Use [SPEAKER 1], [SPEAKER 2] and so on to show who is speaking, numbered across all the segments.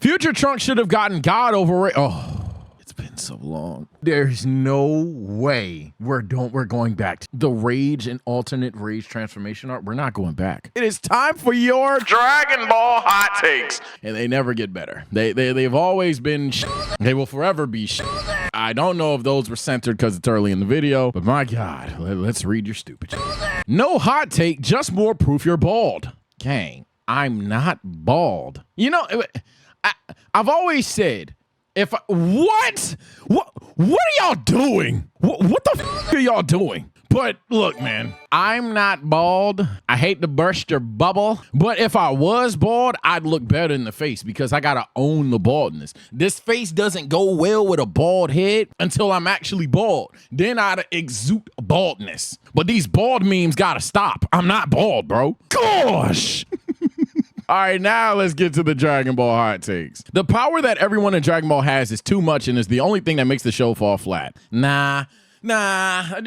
[SPEAKER 1] Future Trunks should have gotten God over it. Oh, it's been so long. There's no way we're going back to the Rage and alternate Rage transformation art. We're not going back. It is time for your Dragon Ball hot takes, and they never get better. They've always been. They will forever be. I don't know if those were censored because it's early in the video, but my God, let's read your stupid. No hot take, just more proof you're bald. Gang, I'm not bald. You know, I've always said, what are y'all doing? What the f are y'all doing? But look, man, I'm not bald. I hate to burst your bubble, but if I was bald, I'd look better in the face because I gotta own the baldness. This face doesn't go well with a bald head until I'm actually bald. Then I'd exude baldness. But these bald memes gotta stop. I'm not bald, bro. Gosh. All right, now let's get to the Dragon Ball hot takes. The power that everyone in Dragon Ball has is too much and is the only thing that makes the show fall flat. Nah,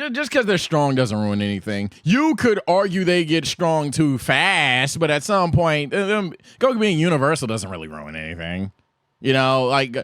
[SPEAKER 1] just because they're strong doesn't ruin anything. You could argue they get strong too fast, but at some point, Goku being universal doesn't really ruin anything. You know, like,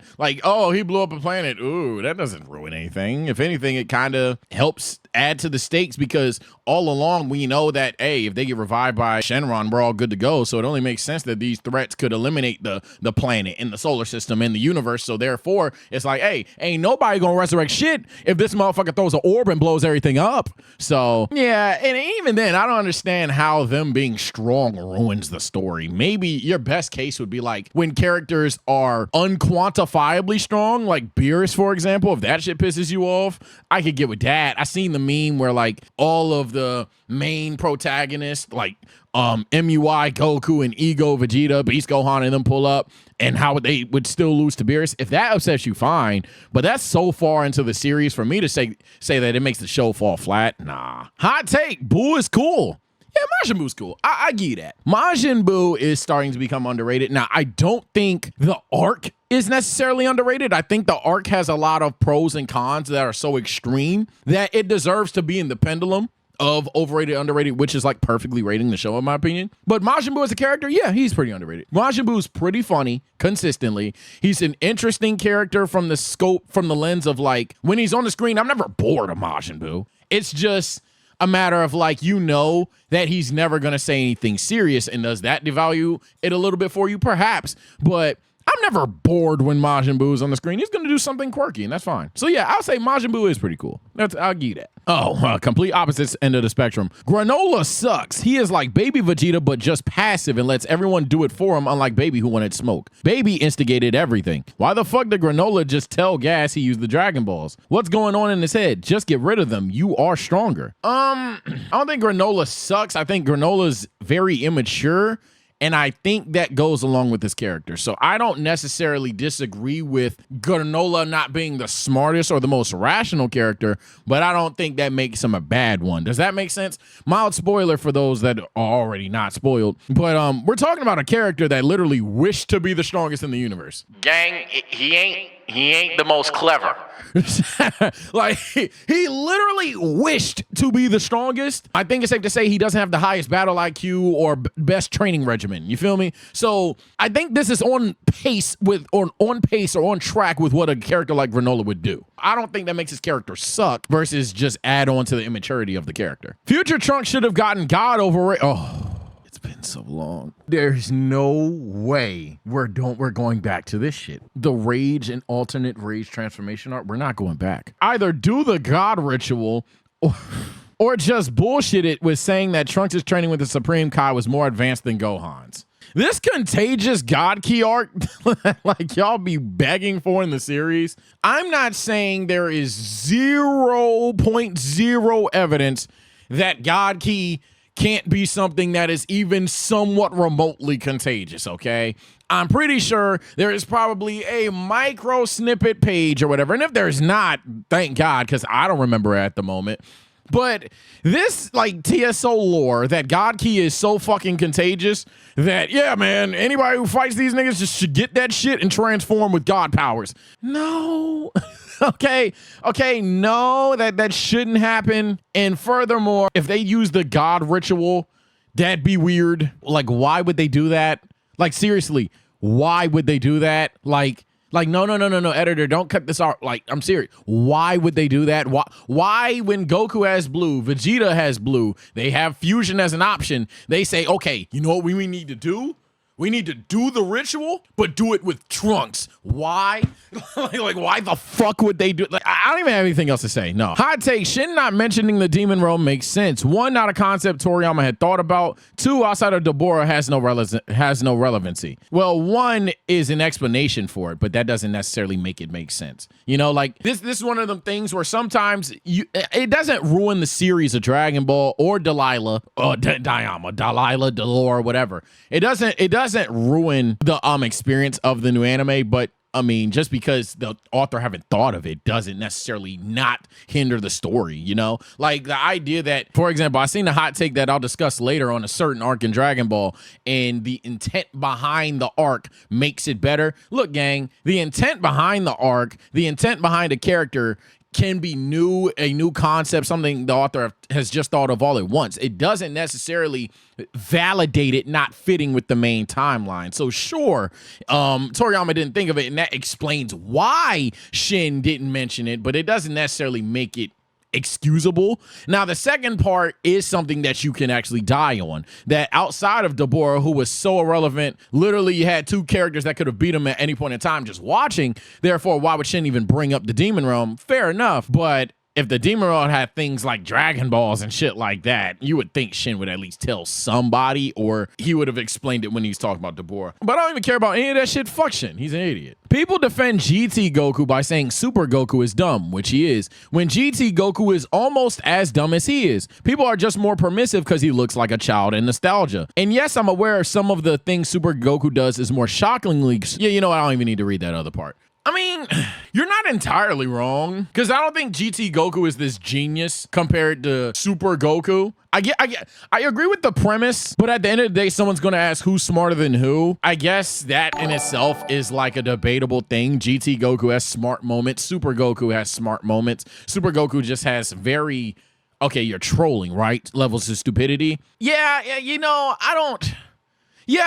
[SPEAKER 1] oh, he blew up a planet. Ooh, that doesn't ruin anything. If anything, it kind of helps add to the stakes because all along we know that, hey, if they get revived by Shenron, we're all good to go. So it only makes sense that these threats could eliminate the planet and the solar system and the universe. So therefore, it's like, hey, ain't nobody gonna resurrect shit if this motherfucker throws an orb and blows everything up. So yeah, and even then, I don't understand how them being strong ruins the story. Maybe your best case would be like when characters are unquantifiably strong, like Beerus, for example. If that shit pisses you off, I could get with that. I seen the meme where like all of the main protagonists, like MUI, Goku, and Ego, Vegeta, Beast Gohan, and them pull up, and how they would still lose to Beerus. If that upsets you, fine. But that's so far into the series for me to say that it makes the show fall flat. Nah. Hot take, Buu is cool. Yeah, Majin Buu's cool. I give you that. Majin Buu is starting to become underrated. Now, I don't think the arc is necessarily underrated. I think the arc has a lot of pros and cons that are so extreme that it deserves to be in the pendulum of overrated, underrated, which is like perfectly rating the show in my opinion. But Majin Buu as a character, yeah, he's pretty underrated. Majin Buu's pretty funny consistently. He's an interesting character from the scope, from the lens of like, when he's on the screen, I'm never bored of Majin Buu. It's just a matter of like, you know that he's never going to say anything serious, and does that devalue it a little bit for you? Perhaps, but I'm never bored when Majin Buu is on the screen. He's going to do something quirky, and that's fine. So yeah, I'll say Majin Buu is pretty cool. I'll give you that. Oh, complete opposites end of the spectrum. Granola sucks. He is like Baby Vegeta, but just passive and lets everyone do it for him, unlike Baby, who wanted smoke. Baby instigated everything. Why the fuck did Granola just tell Gas he used the Dragon Balls? What's going on in his head? Just get rid of them. You are stronger. I don't think Granola sucks. I think Granola's very immature, and I think that goes along with this character. So I don't necessarily disagree with Granola not being the smartest or the most rational character, but I don't think that makes him a bad one. Does that make sense? Mild spoiler for those that are already not spoiled. But we're talking about a character that literally wished to be the strongest in the universe.
[SPEAKER 2] Gang, he ain't the most clever.
[SPEAKER 1] Like, he literally wished to be the strongest. I think it's safe to say he doesn't have the highest battle IQ or best training regimen. You feel me? So I think this is on pace or on track with what a character like Granola would do. I don't think that makes his character suck versus just add on to the immaturity of the character. Future Trunks should have gotten God over it. Oh, it's been so long. There's no way we're going back to this shit. The Rage and alternate Rage transformation art, we're not going back. Either do the God ritual or just bullshit it with saying that Trunks' training with the Supreme Kai was more advanced than Gohan's. This contagious God Key arc, like y'all be begging for in the series, I'm not saying there is 0.0 evidence that God Key can't be something that is even somewhat remotely contagious, okay? I'm pretty sure there is probably a micro snippet page or whatever. And if there's not, thank God, because I don't remember it at the moment. But this, like, TSO lore that God Key is so fucking contagious that, yeah, man, anybody who fights these niggas just should get that shit and transform with God powers. No. Okay, no, that shouldn't happen. And furthermore, if they use the God ritual, that'd be weird. Like, why would they do that? Like, seriously, Why would they do that? Like, no, editor, don't cut this out. Like, I'm serious. Why would they do that? Why when Goku has blue, Vegeta has blue, they have fusion as an option, they say, okay, you know what we need to do? We need to do the ritual, but do it with Trunks. Why? like, why the fuck would they do it? Like, I don't even have anything else to say. No. Hot take, Shin not mentioning the demon realm makes sense. One, not a concept Toriyama had thought about. Two, outside of Deborah has no relevancy. Well, one is an explanation for it, but that doesn't necessarily make it make sense. You know, like this is one of them things where sometimes it doesn't ruin the series of Dragon Ball or Delilah or Daima, Delilah, Delore, whatever. It doesn't ruin the experience of the new anime, but I mean, just because the author haven't thought of it doesn't necessarily not hinder the story, you know? Like the idea that, for example, I seen the hot take that I'll discuss later on a certain arc in Dragon Ball, and the intent behind the arc makes it better. Look, gang, the intent behind the arc, the intent behind a character can be a new concept, something the author has just thought of all at once. It doesn't necessarily validate it not fitting with the main timeline. So sure, Toriyama didn't think of it, and that explains why Shin didn't mention it, but it doesn't necessarily make it excusable. Now, the second part is something that you can actually die on, that outside of Deborah, who was so irrelevant, literally you had two characters that could have beat him at any point in time just watching. Therefore, why would Shin even bring up the demon realm? Fair enough, but if the demon realm had things like Dragon Balls and shit like that, you would think Shin would at least tell somebody, or he would have explained it when he's talking about Deborah. But I don't even care about any of that shit. Fuck Shin. He's an idiot. People defend GT Goku by saying Super Goku is dumb, which he is, when GT Goku is almost as dumb as he is. People are just more permissive because he looks like a child in nostalgia. And yes, I'm aware of some of the things Super Goku does is more shockingly... Yeah, you know what? I don't even need to read that other part. I mean, you're not entirely wrong, because I don't think GT Goku is this genius compared to Super Goku. I agree with the premise, but at the end of the day, someone's going to ask who's smarter than who. I guess that in itself is like a debatable thing. GT Goku has smart moments. Super Goku has smart moments. Super Goku just has very, okay, you're trolling, right? Levels of stupidity. Yeah, you know, I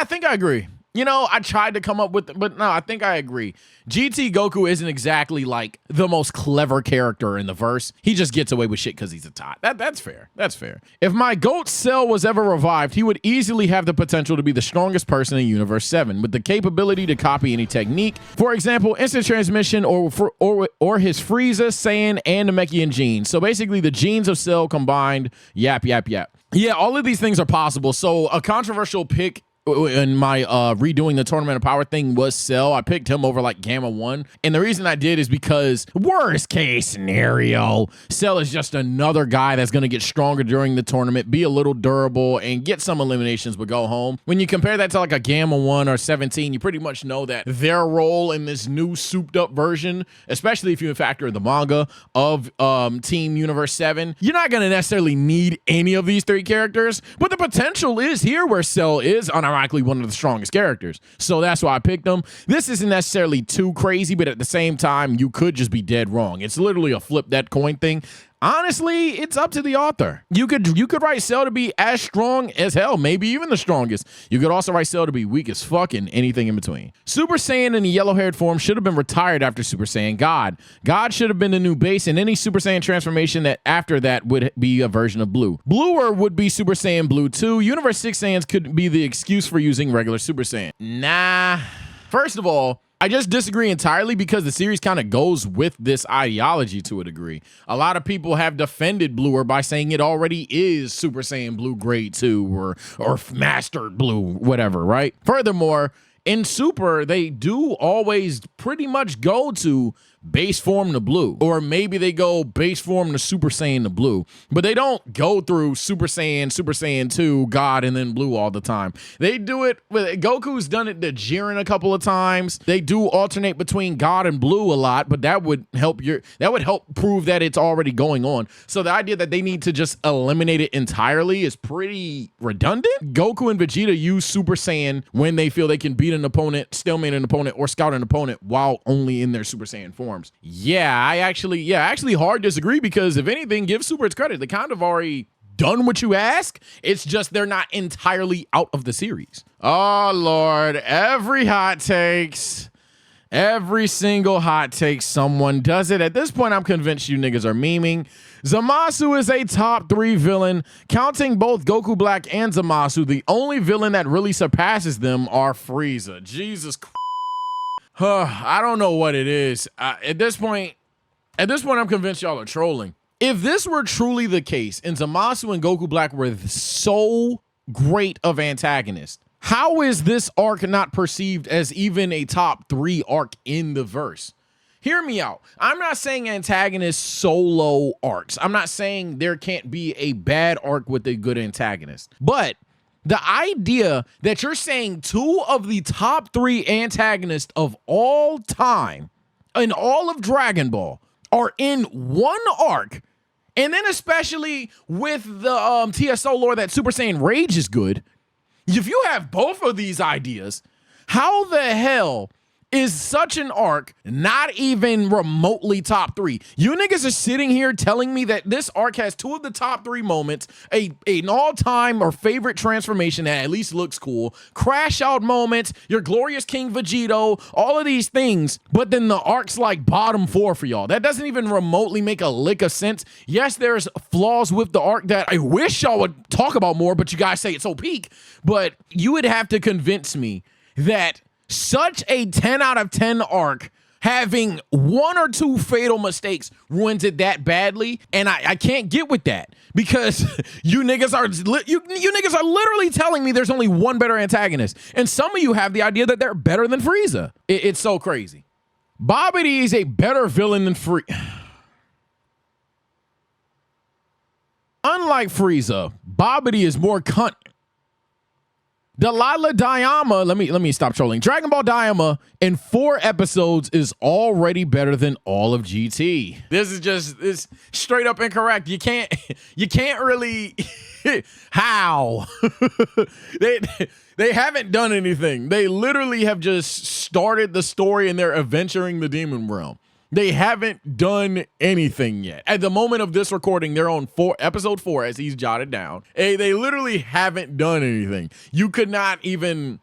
[SPEAKER 1] think I agree. You know, I tried to come up with, but no, I think I agree. GT Goku isn't exactly like the most clever character in the verse. He just gets away with shit because he's a tot. That's fair. That's fair. If my GOAT Cell was ever revived, he would easily have the potential to be the strongest person in Universe 7 with the capability to copy any technique. For example, instant transmission or his Frieza, Saiyan, and Namekian genes. So basically the genes of Cell combined, yap. Yeah, all of these things are possible. So a controversial pick in my redoing the Tournament of Power thing was Cell. I picked him over like Gamma 1. And the reason I did is because worst case scenario, Cell is just another guy that's going to get stronger during the tournament, be a little durable, and get some eliminations but go home. When you compare that to like a Gamma 1 or 17, you pretty much know that their role in this new souped up version, especially if you factor the manga of Team Universe 7, you're not going to necessarily need any of these three characters, but the potential is here where Cell is unironically one of the strongest characters. So that's why I picked them. This isn't necessarily too crazy, but at the same time, you could just be dead wrong. It's literally a flip that coin thing. Honestly, it's up to the author. You could write Cell to be as strong as hell, maybe even the strongest. You could also write Cell to be weak as fuck and anything in between. Super Saiyan in the yellow-haired form should have been retired after Super Saiyan God. God should have been the new base, and any Super Saiyan transformation that after that would be a version of Blue. Bluer would be Super Saiyan Blue 2. Universe 6 Saiyans could be the excuse for using regular Super Saiyan. Nah. First of all, I just disagree entirely because the series kind of goes with this ideology to a degree. A lot of people have defended Bluer by saying it already is Super Saiyan Blue Grade 2 or Master Blue, whatever, right? Furthermore, in Super, they do always pretty much go to base form to blue, or maybe they go base form to Super Saiyan to blue, but they don't go through Super Saiyan 2, God, and then blue all the time. They do it with Goku's done it to Jiren a couple of times. They do alternate between God and blue a lot, but that would help prove that it's already going on. So the idea that they need to just eliminate it entirely is pretty redundant. Goku and Vegeta use Super Saiyan when they feel they can beat an opponent, stalemate an opponent, or scout an opponent while only in their Super Saiyan form. Yeah, I actually hard disagree because if anything, give Super its credit. They kind of already done what you ask. It's just they're not entirely out of the series. Oh, Lord. Every single hot take, someone does it. At this point, I'm convinced you niggas are memeing. Zamasu is a top 3 villain. Counting both Goku Black and Zamasu, the only villain that really surpasses them are Frieza. Jesus Christ. I don't know what it is. At this point, I'm convinced y'all are trolling. If this were truly the case, and Zamasu and Goku Black were so great of antagonists, how is this arc not perceived as even a top 3 arc in the verse? Hear me out. I'm not saying antagonist solo arcs. I'm not saying there can't be a bad arc with a good antagonist. But the idea that you're saying 2 of the top 3 antagonists of all time in all of Dragon Ball are in one arc, and then especially with the TSO lore that Super Saiyan Rage is good, if you have both of these ideas, how the hell is such an arc not even remotely top 3? You niggas are sitting here telling me that this arc has 2 of the top 3 moments, an all-time or favorite transformation that at least looks cool, crash out moments, your glorious King Vegito, all of these things, but then the arc's like bottom 4 for y'all. That doesn't even remotely make a lick of sense. Yes, there's flaws with the arc that I wish y'all would talk about more, but you guys say it's so peak. But you would have to convince me that such a 10 out of 10 arc having 1 or 2 fatal mistakes ruins it that badly, and I can't get with that because you niggas are literally telling me there's only one better antagonist, and some of you have the idea that they're better than Frieza. It's so crazy. Babidi is a better villain than Unlike Frieza, Babidi is more cunt. Delilah Daima, let me stop trolling. Dragon Ball Daima in 4 episodes is already better than all of GT. This is straight up incorrect. You can't really how? They haven't done anything. They literally have just started the story and they're adventuring the demon realm. They haven't done anything yet. At the moment of this recording, they're on episode 4 as he's jotted down. They literally haven't done anything. You could not even...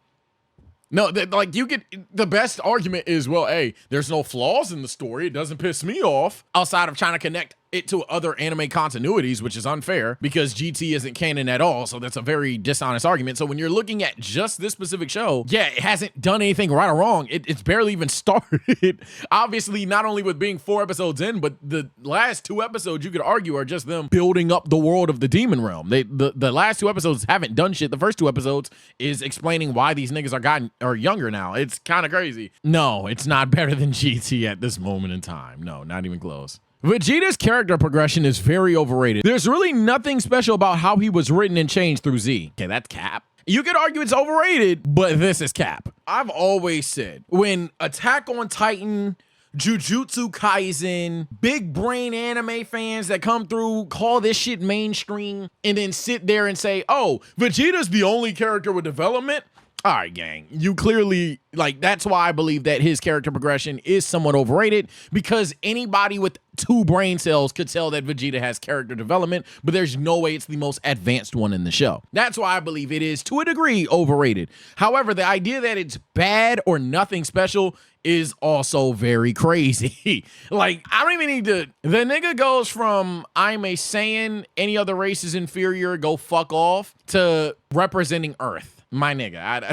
[SPEAKER 1] No, the best argument is, well, hey, there's no flaws in the story. It doesn't piss me off outside of trying to connect it to other anime continuities, which is unfair because GT isn't canon at all. So that's a very dishonest argument. So when you're looking at just this specific show, yeah, it hasn't done anything right or wrong. It's barely even started. Obviously, not only with being 4 episodes in, but the last 2 episodes you could argue are just them building up the world of the demon realm. The last 2 episodes haven't done shit. The first 2 episodes is explaining why these niggas are younger now. It's kind of crazy. No, it's not better than GT at this moment in time. No, not even close. Vegeta's character progression is very overrated. There's really nothing special about how he was written and changed through Z. Okay, that's cap. You could argue it's overrated, but this is cap. I've always said, when Attack on Titan, Jujutsu Kaisen, big brain anime fans that come through, call this shit mainstream, and then sit there and say, oh, Vegeta's the only character with development. All right, gang, you clearly, that's why I believe that his character progression is somewhat overrated, because anybody with 2 brain cells could tell that Vegeta has character development, but there's no way it's the most advanced one in the show. That's why I believe it is, to a degree, overrated. However, the idea that it's bad or nothing special is also very crazy. I don't even need to... The nigga goes from, I'm a Saiyan, any other race is inferior, go fuck off, to representing Earth. My nigga, my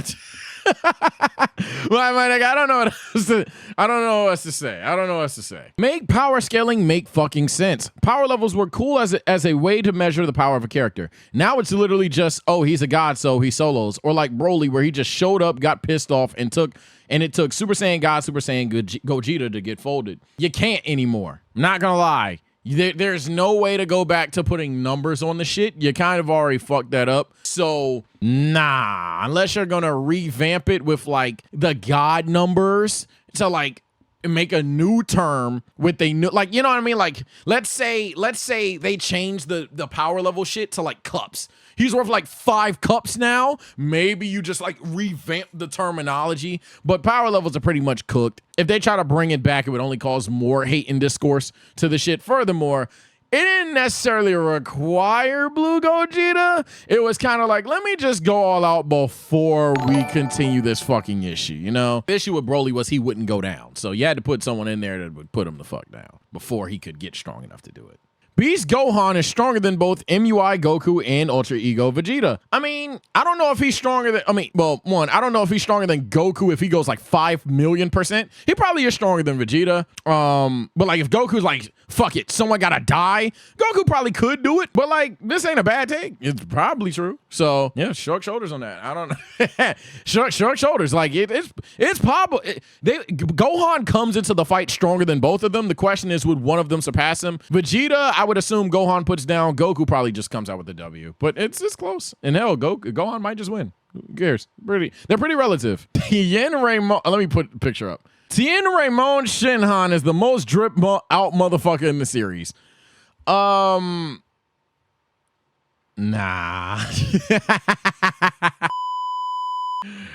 [SPEAKER 1] nigga, I don't know what else to say. Make power scaling make fucking sense. Power levels were cool as a way to measure the power of a character. Now it's literally just, oh, he's a god, so he solos. Or like Broly, where he just showed up, got pissed off, and it took Super Saiyan God, Super Saiyan Gogeta to get folded. You can't anymore. I'm not gonna lie. There's no way to go back to putting numbers on the shit. You kind of already fucked that up. So, nah. Unless you're gonna revamp it with the God numbers to make a new term with a new, you know what I mean? Let's say they change the power level shit to cups. He's worth 5 cups now. Maybe you just revamp the terminology, but power levels are pretty much cooked. If they try to bring it back, it would only cause more hate and discourse to the shit. Furthermore, it didn't necessarily require Blue Gogeta. It was kind of like, let me just go all out before we continue this fucking issue, you know? The issue with Broly was he wouldn't go down. So you had to put someone in there that would put him the fuck down before he could get strong enough to do it. Beast Gohan is stronger than both MUI Goku and Ultra Ego Vegeta. I mean, I don't know if he's stronger than, I don't know if he's stronger than Goku if he goes like 5,000,000%. He probably is stronger than Vegeta. But like if Goku's like, fuck it, someone gotta die, Goku probably could do it. But like, this ain't a bad take. It's probably true. So yeah, shrug shoulders on that. I don't know. shrug shoulders. Like it's probably, Gohan comes into the fight stronger than both of them. The question is, would one of them surpass him? Vegeta, I would assume Gohan puts down. Goku probably just comes out with the W. But it's close. And hell, Gohan might just win. Who cares? They're pretty relative. Tien Raymond, let me put a picture up. Tien Raymond Shinhan is the most drip out motherfucker in the series. Nah.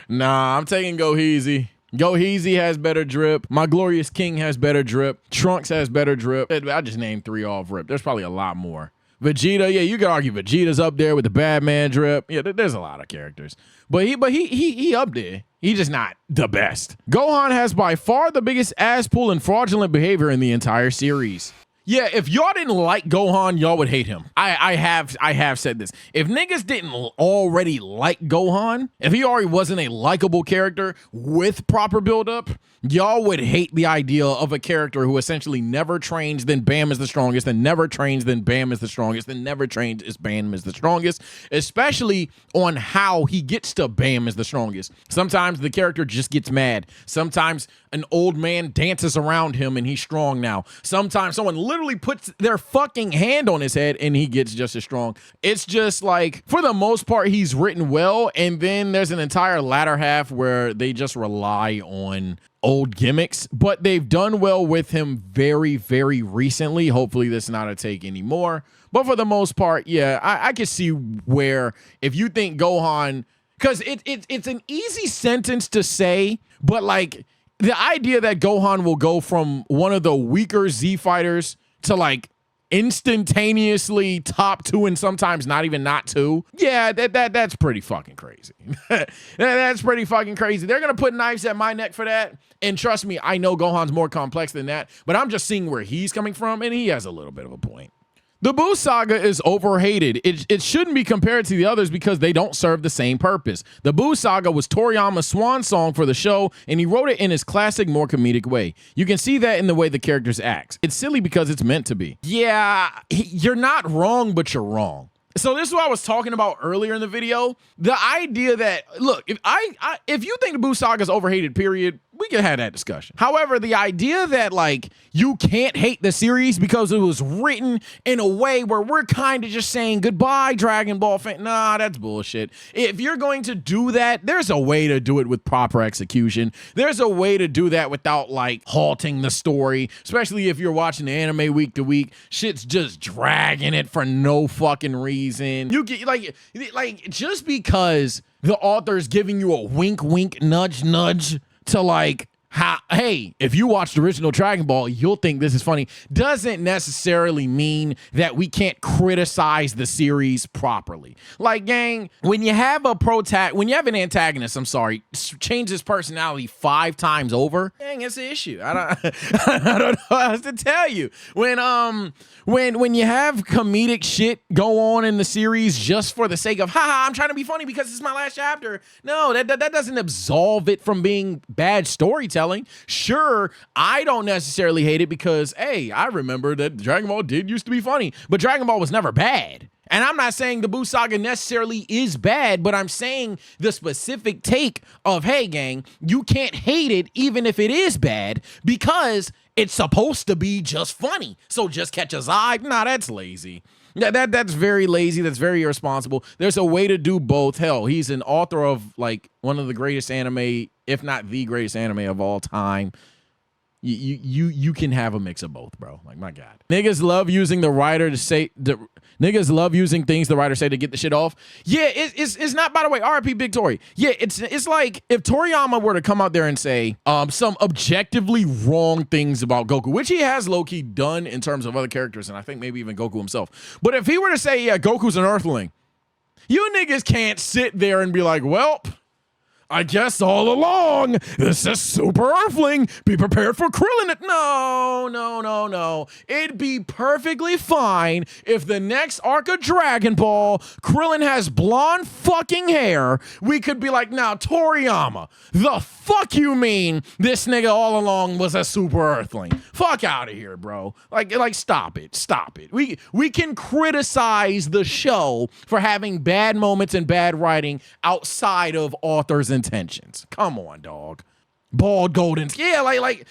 [SPEAKER 1] Nah, I'm taking Goheezy. Goheezy has better drip. My Glorious King has better drip. Trunks has better drip. I just named 3 off rip. There's probably a lot more. Vegeta, yeah, you could argue Vegeta's up there with the bad man drip. Yeah, there's a lot of characters. But he up there. He's just not the best. Gohan has by far the biggest ass pull and fraudulent behavior in the entire series. Yeah, if y'all didn't like Gohan, y'all would hate him. I have said this. If niggas didn't already like Gohan, if he already wasn't a likable character with proper buildup, y'all would hate the idea of a character who essentially never trains, then bam is the strongest, then never trains, then bam is the strongest, then never trains, is bam is the strongest, especially on how he gets to bam is the strongest. Sometimes the character just gets mad. Sometimes an old man dances around him and he's strong now. Sometimes someone literally puts their fucking hand on his head and he gets just as strong. It's just like, for the most part, he's written well. And then there's an entire latter half where they just rely on old gimmicks, but they've done well with him very, very recently. Hopefully this is not a take anymore. But for the most part, yeah, I can see where if you think Gohan, because it's an easy sentence to say, but like, the idea that Gohan will go from one of the weaker Z fighters to like instantaneously top 2 and sometimes not even not 2. Yeah, that's pretty fucking crazy. That's pretty fucking crazy. They're going to put knives at my neck for that. And trust me, I know Gohan's more complex than that, but I'm just seeing where he's coming from and he has a little bit of a point. The Buu saga is overhated. It shouldn't be compared to the others because they don't serve the same purpose. The Buu saga was Toriyama's swan song for the show, and he wrote it in his classic, more comedic way. You can see that in the way the characters act. It's silly because it's meant to be. Yeah, you're not wrong, but you're wrong. So this is what I was talking about earlier in the video. The idea that, look, if you think the Buu saga is overhated, period, we can have that discussion. However, the idea that like you can't hate the series because it was written in a way where we're kind of just saying goodbye, Dragon Ball fan, nah, that's bullshit. If you're going to do that, there's a way to do it with proper execution. There's a way to do that without like halting the story, especially if you're watching the anime week to week. Shit's just dragging it for no fucking reason. You get like just because the author's giving you a wink, wink, nudge, nudge to like, hey, if you watch the original Dragon Ball, you'll think this is funny, doesn't necessarily mean that we can't criticize the series properly. Like, gang, when you have an antagonist, change his personality 5 times over, dang, it's an issue. I don't know how else to tell you. When you have comedic shit go on in the series just for the sake of, haha, I'm trying to be funny because this is my last chapter. No, that doesn't absolve it from being bad storytelling. Sure, I don't necessarily hate it because, hey, I remember that Dragon Ball did used to be funny, but Dragon Ball was never bad. And I'm not saying the Buu saga necessarily is bad, but I'm saying the specific take of, hey, gang, you can't hate it even if it is bad because it's supposed to be just funny. So just catch his eye. Nah, that's lazy. That's very lazy. That's very irresponsible. There's a way to do both. Hell, he's an author of like one of the greatest anime, if not the greatest anime of all time. You can have a mix of both, bro. Like, my God. Niggas love using the writer to say niggas love using things the writer say to get the shit off. Yeah, it's not, by the way, RIP Big Tori. Yeah, it's like if Toriyama were to come out there and say some objectively wrong things about Goku, which he has low-key done in terms of other characters, and I think maybe even Goku himself. But if he were to say, yeah, Goku's an Earthling, you niggas can't sit there and be like, well, I guess all along, this is Super Earthling. Be prepared for Krillin. No. It'd be perfectly fine if the next arc of Dragon Ball, Krillin has blonde fucking hair. We could be like, now, Toriyama, the fuck you mean this nigga all along was a Super Earthling? Fuck out of here, bro. Like, stop it. We can criticize the show for having bad moments and bad writing outside of authors' intentions. Come on, dog. Bald Goldens. Yeah, like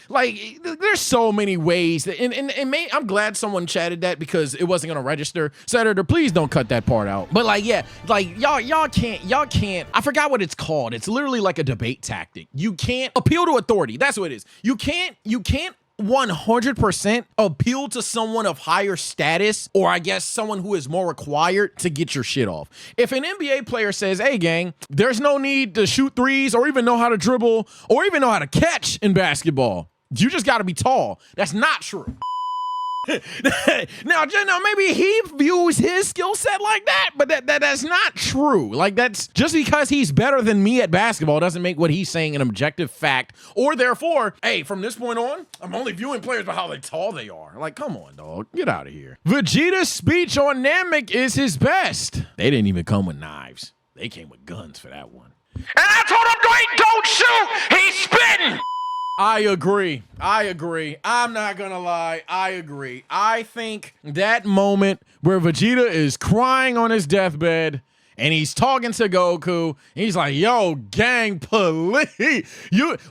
[SPEAKER 1] there's so many ways that, and I'm glad someone chatted that because it wasn't gonna register. Senator, please don't cut that part out. But like, yeah, like y'all can't, I forgot what it's called. It's literally like a debate tactic. You can't appeal to authority. That's what it is. You can't 100% appeal to someone of higher status, or I guess someone who is more required to get your shit off. If an NBA player says, hey gang, there's no need to shoot threes or even know how to dribble or even know how to catch in basketball, you just gotta be tall. That's not true. Now, maybe he views his skill set like that, but that's not true. Like, that's just because he's better than me at basketball doesn't make what he's saying an objective fact, or therefore, hey, from this point on, I'm only viewing players by how tall they are. Like, come on, dog. Get out of here. Vegeta's speech on Namek is his best. They didn't even come with knives. They came with guns for that one.
[SPEAKER 2] And I told him, don't shoot! He's spitting!
[SPEAKER 1] I agree. I'm not gonna lie. I agree. I think that moment where Vegeta is crying on his deathbed and he's talking to Goku, and he's like, yo, gang, please.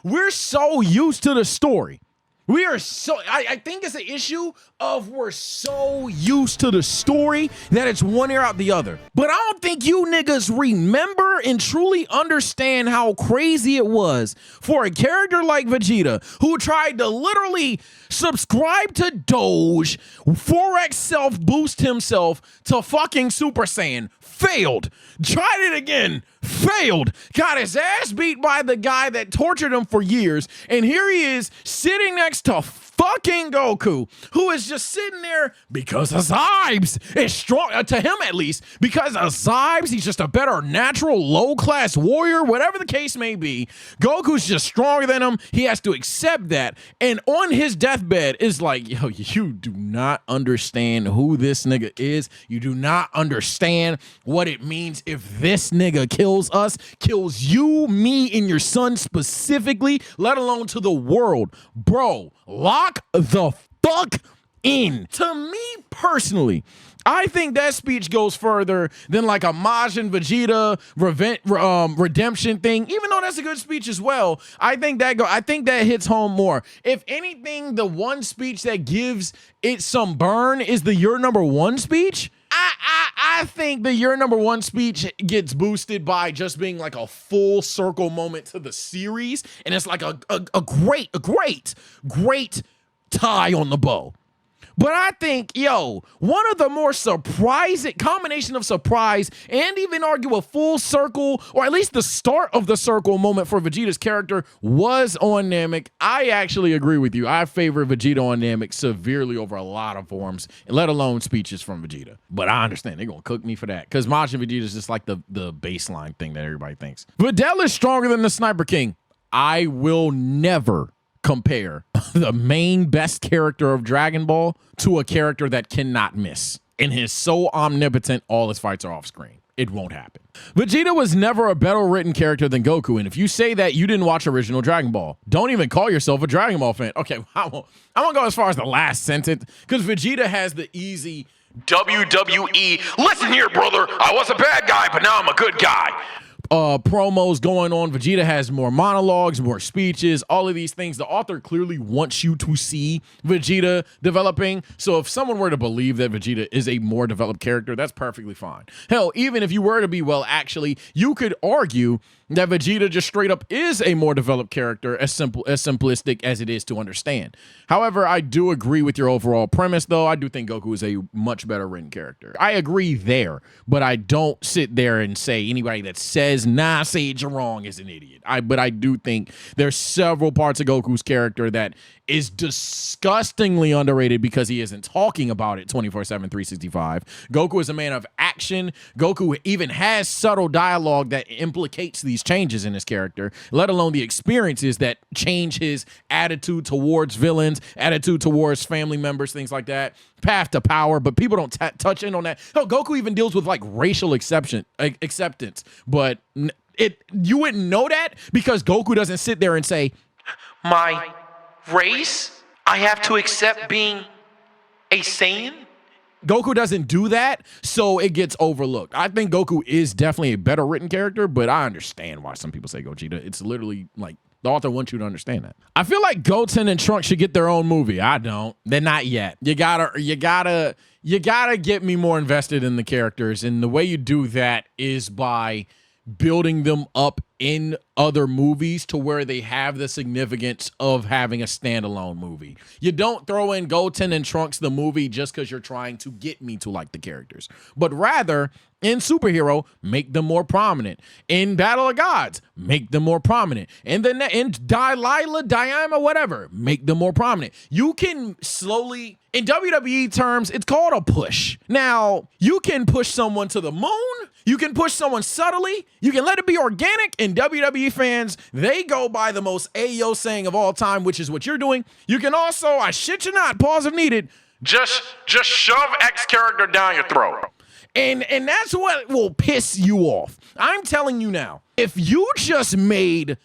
[SPEAKER 1] We're so used to the story. We are so, I think it's an issue of we're so used to the story that it's one ear out the other. But I don't think you niggas remember and truly understand how crazy it was for a character like Vegeta, who tried to literally subscribe to Doge, 4x self boost himself to fucking Super Saiyan, failed, tried it again, failed, got his ass beat by the guy that tortured him for years, and here he is sitting next to fucking Goku, who is just sitting there because Azibes is strong, to him at least, because Azibes, he's just a better natural low-class warrior, whatever the case may be. Goku's just stronger than him. He has to accept that. And on his deathbed is like, yo, you do not understand who this nigga is. You do not understand what it means if this nigga kills us, kills you, me, and your son specifically, let alone to the world. Bro, lock the fuck in. To me personally, I think that speech goes further than like a Majin Vegeta redemption thing. Even though that's a good speech as well, I think that hits home more. If anything, the one speech that gives it some burn is the "You're Number One" speech. I think the "You're Number One" speech gets boosted by just being like a full circle moment to the series, and it's like a great tie on the bow. But I think, yo, one of the more surprising combination of surprise and even argue a full circle, or at least the start of the circle moment for Vegeta's character was on Namek. I actually agree with you. I favor Vegeta on Namek severely over a lot of forms, let alone speeches from Vegeta. But I understand they're going to cook me for that because Majin Vegeta is just like the baseline thing that everybody thinks. Videl is stronger than the Sniper King. I will never compare the main best character of Dragon Ball to a character that cannot miss and is so omnipotent all his fights are off screen. It won't happen. Vegeta was never a better written character than Goku, and if you say that, you didn't watch original Dragon Ball. Don't even call yourself a Dragon Ball fan. Okay, I won't go as far as the last sentence because Vegeta has the easy
[SPEAKER 2] WWE. Listen here, brother. I was a bad guy, but now I'm a good guy.
[SPEAKER 1] Promos going on. Vegeta has more monologues, more speeches, all of these things. The author clearly wants you to see Vegeta developing. So if someone were to believe that Vegeta is a more developed character, that's perfectly fine. Hell, even if you were to be, well, actually, you could argue that Vegeta just straight up is a more developed character, as simplistic as it is to understand. However, I do agree with your overall premise, though. I do think Goku is a much better written character. I agree there, but I don't sit there and say anybody that says, nah, Sage, you're wrong, is an idiot. But I do think there's several parts of Goku's character that is disgustingly underrated because he isn't talking about it 24/7, 365. Goku is a man of action. Goku even has subtle dialogue that implicates these changes in his character, let alone the experiences that change his attitude towards villains, attitude towards family members, things like that. Path to power, but people don't touch in on that. Hell, Goku even deals with like racial acceptance, but you wouldn't know that because Goku doesn't sit there and say,
[SPEAKER 2] My race? I have to accept being a Saiyan?
[SPEAKER 1] Goku doesn't do that, so it gets overlooked. I think Goku is definitely a better written character, but I understand why some people say Gogeta. It's literally like the author wants you to understand that. I feel like Goten and Trunks should get their own movie. I don't. They're not yet. You gotta get me more invested in the characters, and the way you do that is by building them up in other movies to where they have the significance of having a standalone movie. You don't throw in Goten and Trunks the movie just because you're trying to get me to like the characters, but rather in superhero, make them more prominent. In Battle of Gods, make them more prominent. In Daima, whatever, make them more prominent. You can slowly, in WWE terms, it's called a push. Now, you can push someone to the moon. You can push someone subtly. You can let it be organic. And WWE fans, they go by the most Ayo saying of all time, which is what you're doing. You can also, I shit you not, pause if needed,
[SPEAKER 2] Just shove X character down your throat.
[SPEAKER 1] And that's what will piss you off. I'm telling you now, if you just made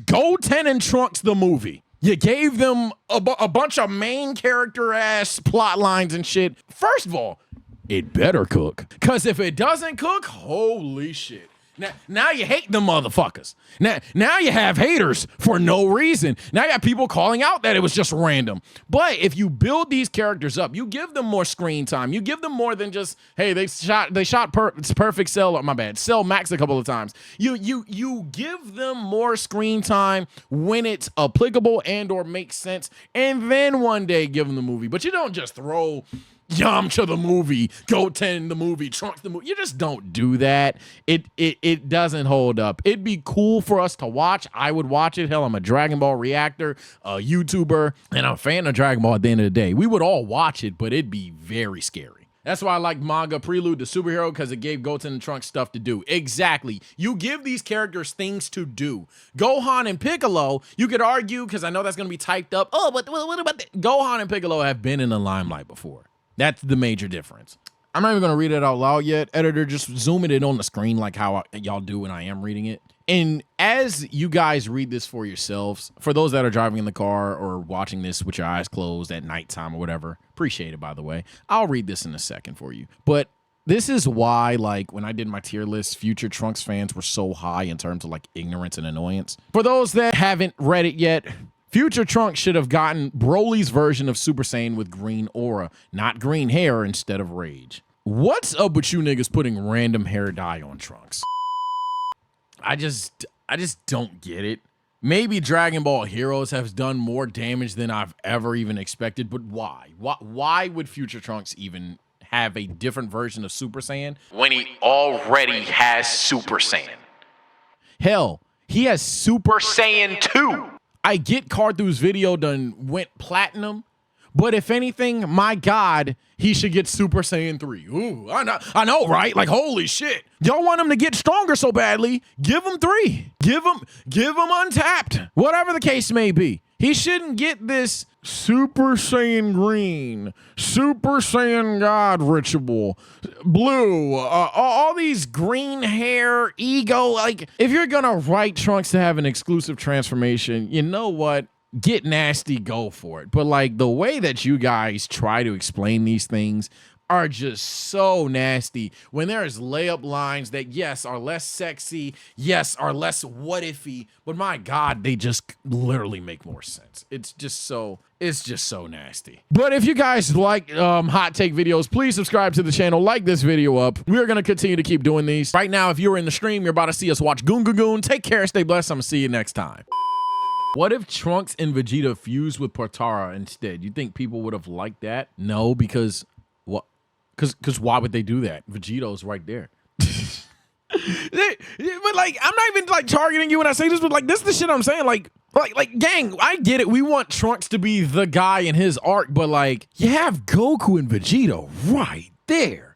[SPEAKER 1] Goten and Trunks the movie, you gave them a bunch of main character ass plot lines and shit, first of all, it better cook. Because if it doesn't cook, holy shit. Now you hate them motherfuckers. Now you have haters for no reason. Now you have people calling out that it was just random. But if you build these characters up, you give them more screen time. You give them more than just, hey, they shot Perfect Cell, my bad, Cell Max a couple of times. You give them more screen time when it's applicable and or makes sense, and then one day give them the movie. But you don't just throw Yamcha the movie, Goten the movie, Trunks the movie. You just don't do that. It doesn't hold up. It'd be cool for us to watch. I would watch it. Hell, I'm a Dragon Ball reactor, a YouTuber, and I'm a fan of Dragon Ball at the end of the day. We would all watch it, but it'd be very scary. That's why I like Manga Prelude to Superhero, because it gave Goten and Trunks stuff to do. Exactly. You give these characters things to do. Gohan and Piccolo, you could argue, because I know that's going to be typed up, oh, but what about that? Gohan and Piccolo have been in the limelight before. That's the major difference. I'm not even going to read it out loud yet. Editor, just zoom it in on the screen like how y'all do when I am reading it. And as you guys read this for yourselves, for those that are driving in the car or watching this with your eyes closed at nighttime or whatever, appreciate it, by the way. I'll read this in a second for you. But this is why, like, when I did my tier list, future Trunks fans were so high in terms of, like, ignorance and annoyance. For those that haven't read it yet, future Trunks should have gotten Broly's version of Super Saiyan with green aura, not green hair instead of rage. What's up with you niggas putting random hair dye on Trunks? I just don't get it. Maybe Dragon Ball Heroes has done more damage than I've ever even expected, but why? Why would future Trunks even have a different version of Super Saiyan
[SPEAKER 2] When he already has Super Saiyan.
[SPEAKER 1] Hell, he has Super
[SPEAKER 2] Saiyan 2.
[SPEAKER 1] I get Carthu's video done went platinum, but if anything, my God, he should get Super Saiyan 3. Ooh, I know, right? Like, holy shit. Y'all want him to get stronger so badly, give him 3. Give him untapped. Whatever the case may be. He shouldn't get this Super Saiyan Green, Super Saiyan God ritual, blue, all these green hair, ego. Like, if you're gonna write Trunks to have an exclusive transformation, you know what? Get nasty, go for it. But like the way that you guys try to explain these things are just so nasty. When there's layup lines that, yes, are less sexy, yes, are less what ify, but my God, they just literally make more sense. It's just so nasty. But if you guys like hot take videos, please subscribe to the channel, like this video up. We're going to continue to keep doing these. Right now, if you're in the stream, you're about to see us watch Goon Goon Goon. Take care, stay blessed. I'm going to see you next time. What if Trunks and Vegeta fused with Potara instead? You think people would have liked that? No, because what? Because why would they do that? Vegeto's right there. But like, I'm not even like targeting you when I say this, but like, this is the shit I'm saying. Like, gang, I get it. We want Trunks to be the guy in his arc, but like, you have Goku and Vegeta right there.